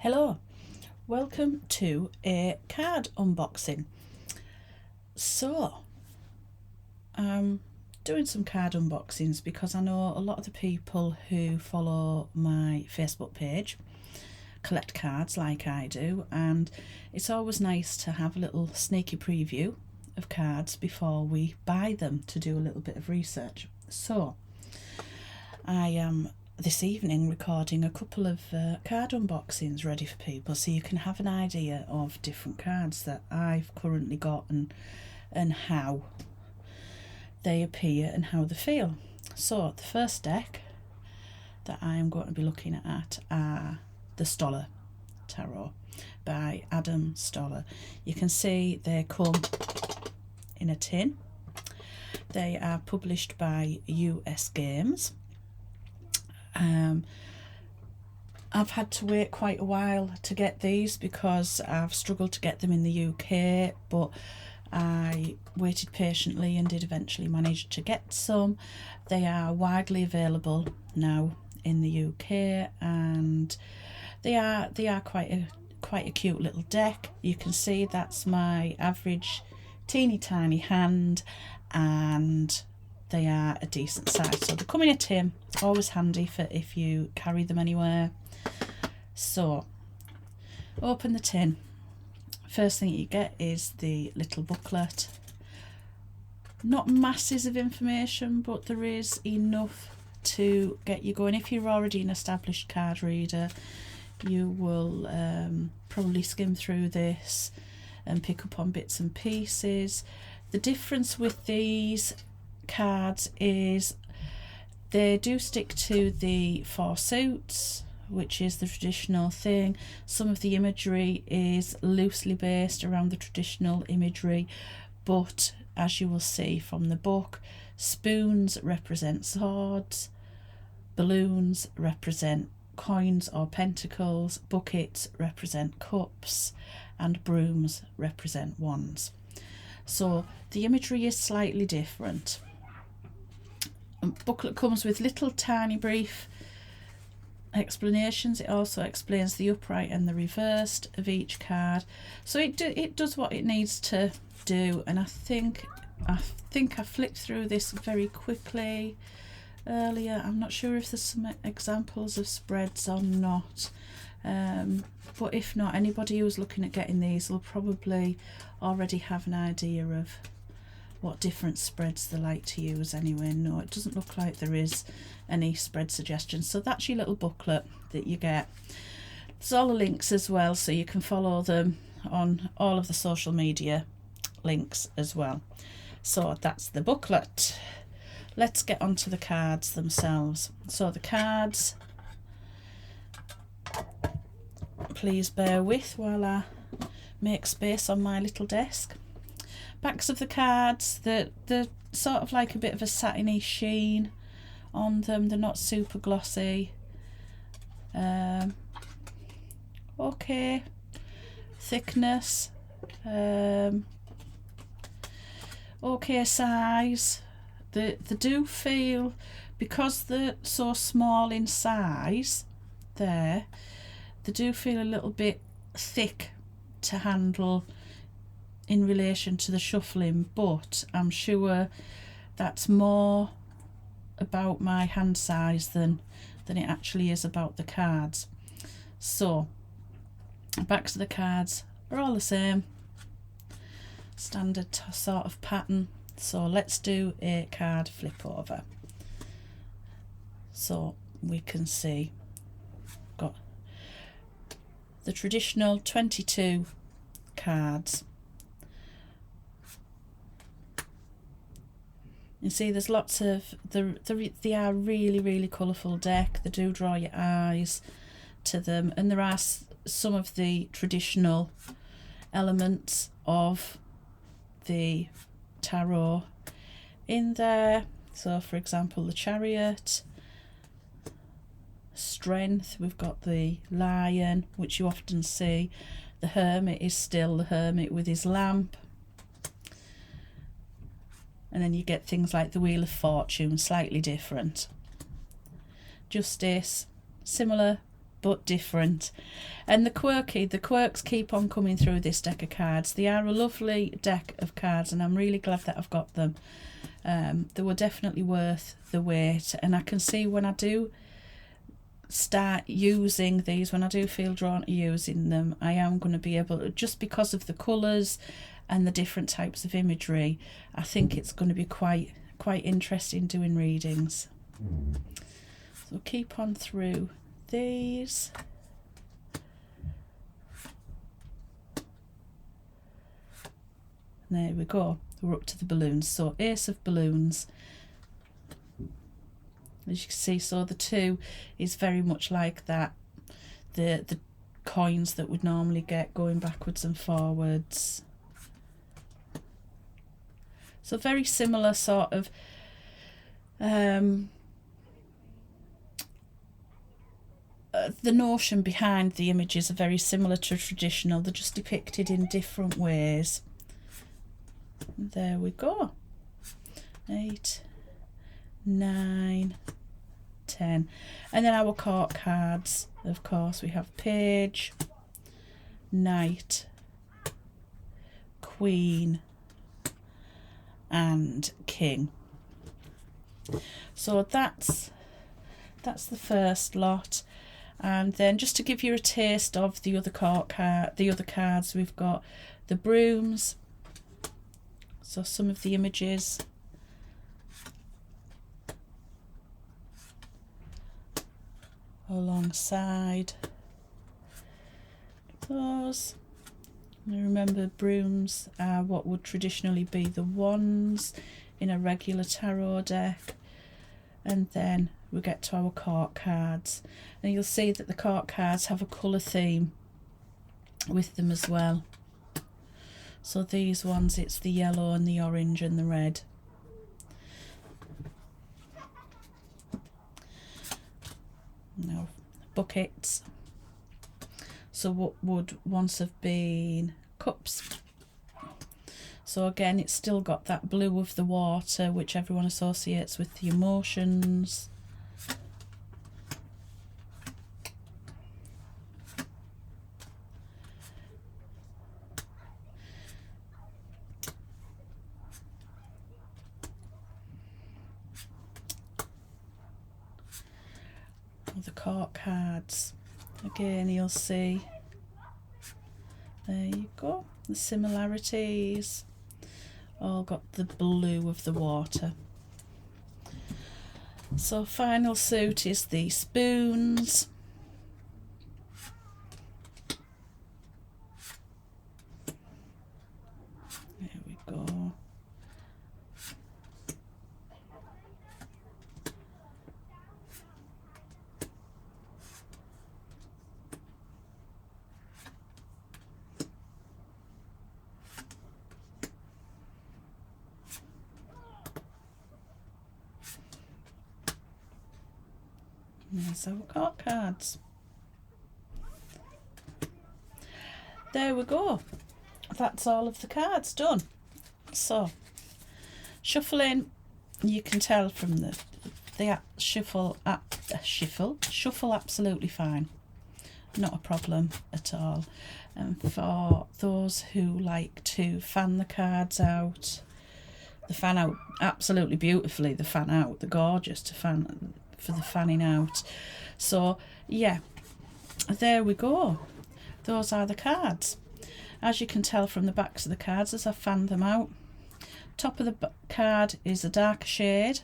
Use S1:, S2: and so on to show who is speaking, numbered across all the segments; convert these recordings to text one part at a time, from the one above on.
S1: Hello, welcome to a card unboxing. So, I'm doing some card unboxings because I know a lot of the people who follow my Facebook page collect cards like I do, and it's always nice to have a little sneaky preview of cards before we buy them to do a little bit of research. So, I am this evening recording a couple of card unboxings ready for people so you can have an idea of different cards that I've currently got and how they appear and how they feel. So the first deck that I am going to be looking at are the Stoller Tarot by Adam Stoller. You can see they come in a tin. They are published by US Games. I've had to wait quite a while to get these because I've struggled to get them in the UK, but I waited patiently and did eventually manage to get some. They are widely available now in the UK, and they are quite a cute little deck. You can see that's my average teeny tiny hand, and they are a decent size. So they come in a tin, always handy for if you carry them anywhere. So open the tin. First thing you get is the little booklet. Not masses of information, but there is enough to get you going. If you're already an established card reader, you will probably skim through this and pick up on bits and pieces. The difference with these cards is they do stick to the four suits, which is the traditional thing. Some of the imagery is loosely based around the traditional imagery, but as you will see from the book, spoons represent swords, balloons represent coins or pentacles, buckets represent cups, and brooms represent wands. So the imagery is slightly different. Booklet comes with little tiny brief explanations. It also explains the upright and the reversed of each card, so it does what it needs to do. And I think I flicked through this very quickly earlier. I'm not sure if there's some examples of spreads or not, but if not, anybody who's looking at getting these will probably already have an idea of what different spreads they like to use anyway. No, it doesn't look like there is any spread suggestions. So that's your little booklet that you get. There's all the links as well, so you can follow them on all of the social media links as well. So that's the booklet. Let's get onto the cards themselves. So the cards, please bear with while I make space on my little desk. Backs of the cards, they're sort of like a bit of a satiny sheen on them. They're not super glossy. Okay, thickness, okay size. They do feel, because they're so small in size, they do feel a little bit thick to handle in relation to the shuffling, but I'm sure that's more about my hand size than it actually is about the cards. So backs of the cards are all the same, standard sort of pattern. So let's do a card flip over so we can see. Got the traditional 22 cards. You see there's lots of, they are really colourful deck. They do draw your eyes to them, and there are some of the traditional elements of the tarot in there. So for example, the Chariot, Strength, we've got the Lion, which you often see. The Hermit is still the Hermit with his lamp. And then you get things like the Wheel of Fortune, slightly different. Justice, similar but different. And the quirks keep on coming through this deck of cards. They are a lovely deck of cards, and I'm really glad that I've got them. They were definitely worth the wait, and I can see when I do start using these, when I do feel drawn to using them, I am going to be able to, just because of the colours and the different types of imagery, I think it's going to be quite interesting doing readings. So keep on through these. There we go, we're up to the balloons. So Ace of Balloons, as you can see, so the 2 is very much like that, the coins that we'd normally get going backwards and forwards. So very similar sort of the notion behind the images are very similar to traditional, they're just depicted in different ways. There we go. 8, 9, 10. And then our court cards, of course, we have Page, Knight, Queen and King. So that's the first lot. And then just to give you a taste of the other cards, we've got the brooms. So some of the images. Alongside those. And remember, brooms are what would traditionally be the wands in a regular tarot deck. And then we get to our court cards, and you'll see that the court cards have a colour theme with them as well. So these ones, it's the yellow and the orange and the red. Now, buckets. So what would once have been cups. So again, it's still got that blue of the water, which everyone associates with the emotions. The court cards, again you'll see, there you go, the similarities, all got the blue of the water. So final suit is the spoons. There we go. There's our court cards. There we go. That's all of the cards done. So, shuffling, you can tell from the shuffle absolutely fine. Not a problem at all. And for those who like to fan the cards out, they fan out absolutely beautifully. They fan out, they're gorgeous to fan for the fanning out. So yeah, there we go. Those are the cards. As you can tell from the backs of the cards as I fanned them out, top of the card is a darker shade,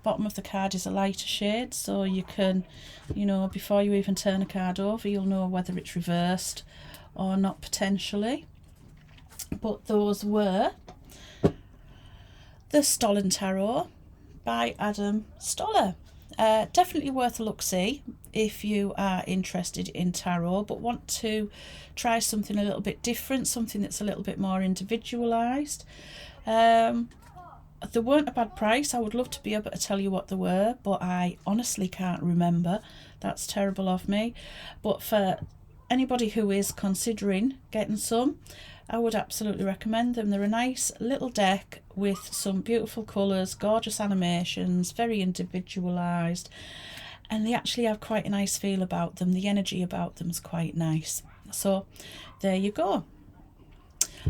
S1: bottom of the card is a lighter shade, so you can, you know, before you even turn a card over, you'll know whether it's reversed or not potentially. But those were the Stoller Tarot by Adam Stoller. Definitely worth a look-see if you are interested in tarot but want to try something a little bit different, something that's a little bit more individualised. They weren't a bad price. I would love to be able to tell you what they were, but I honestly can't remember. That's terrible of me. But for anybody who is considering getting some, I would absolutely recommend them. They're a nice little deck with some beautiful colours, gorgeous animations, very individualised, and they actually have quite a nice feel about them. The energy about them is quite nice. So there you go.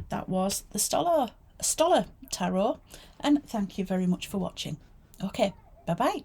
S1: That was the Stoller Tarot, and thank you very much for watching. Okay, bye bye.